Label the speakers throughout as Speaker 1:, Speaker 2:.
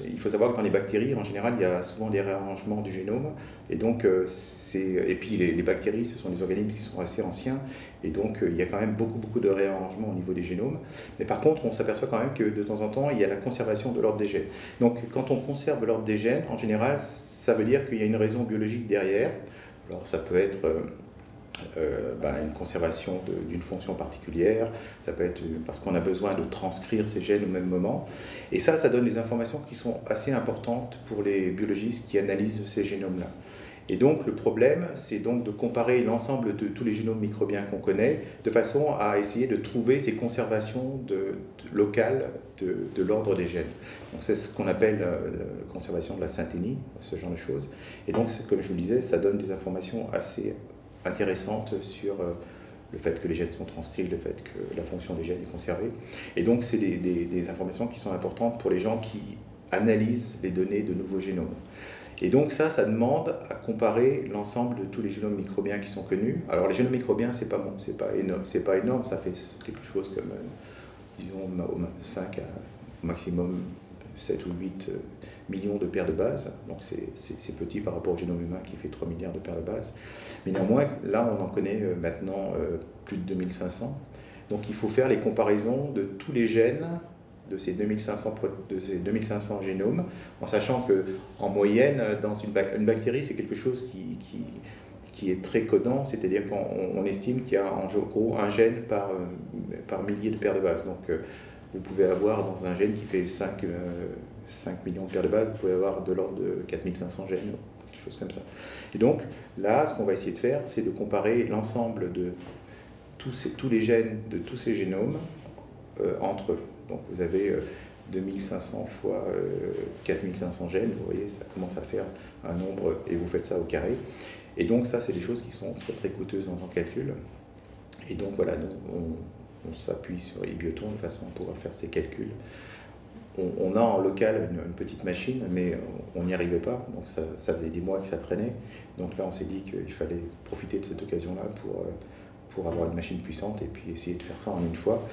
Speaker 1: il faut savoir que dans les bactéries, en général, il y a souvent des réarrangements du génome. Et donc, et puis les bactéries, ce sont des organismes qui sont assez anciens. Et donc, il y a quand même beaucoup de réarrangements au niveau des génomes. Mais par contre, on s'aperçoit quand même que de temps en temps, il y a la conservation de l'ordre des gènes. Donc, quand on conserve l'ordre des gènes, en général, ça veut dire qu'il y a une raison biologique derrière. Alors, ça peut être une conservation d'une fonction particulière, ça peut être parce qu'on a besoin de transcrire ces gènes au même moment. Et ça donne des informations qui sont assez importantes pour les biologistes qui analysent ces génomes-là. Et donc le problème, c'est donc de comparer l'ensemble de tous les génomes microbiens qu'on connaît, de façon à essayer de trouver ces conservations locales de l'ordre des gènes. Donc c'est ce qu'on appelle la conservation de la synthénie, ce genre de choses. Et donc, comme je vous le disais, ça donne des informations assez intéressante sur le fait que les gènes sont transcrits, le fait que la fonction des gènes est conservée. Et donc, c'est des informations qui sont importantes pour les gens qui analysent les données de nouveaux génomes. Et donc ça demande à comparer l'ensemble de tous les génomes microbiens qui sont connus. Alors les génomes microbiens, c'est pas énorme, ça fait quelque chose comme, disons, 5 à au maximum 7 ou 8 millions de paires de bases, donc c'est petit par rapport au génome humain qui fait 3 milliards de paires de bases. Mais néanmoins, là on en connaît maintenant plus de 2500, donc il faut faire les comparaisons de tous les gènes de ces 2500 génomes, en sachant qu'en moyenne, dans une bactérie, c'est quelque chose qui est très codant, c'est-à-dire qu'on estime qu'il y a en gros un gène par millier de paires de bases. Donc, vous pouvez avoir dans un gène qui fait 5 millions de paires de bases, vous pouvez avoir de l'ordre de 4500 gènes, quelque chose comme ça. Et donc là, ce qu'on va essayer de faire, c'est de comparer l'ensemble de tous les gènes de tous ces génomes entre eux. Donc vous avez 2500 fois 4500 gènes, vous voyez, ça commence à faire un nombre, et vous faites ça au carré. Et donc ça, c'est des choses qui sont très coûteuses en calcul. Et donc voilà, on s'appuie sur eBioton de façon à pouvoir faire ces calculs. On a en local une petite machine, mais on n'y arrivait pas, donc ça faisait des mois que ça traînait. Donc là, on s'est dit qu'il fallait profiter de cette occasion-là pour avoir une machine puissante et puis essayer de faire ça en une fois.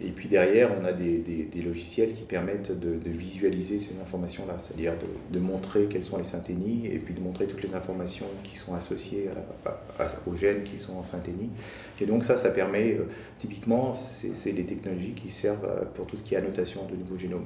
Speaker 1: Et puis derrière, on a des logiciels qui permettent de visualiser ces informations-là, c'est-à-dire de montrer quelles sont les synthénies et puis de montrer toutes les informations qui sont associées aux gènes qui sont en synthénie. Et donc ça permet, typiquement, c'est les technologies qui servent pour tout ce qui est annotation de nouveaux génomes.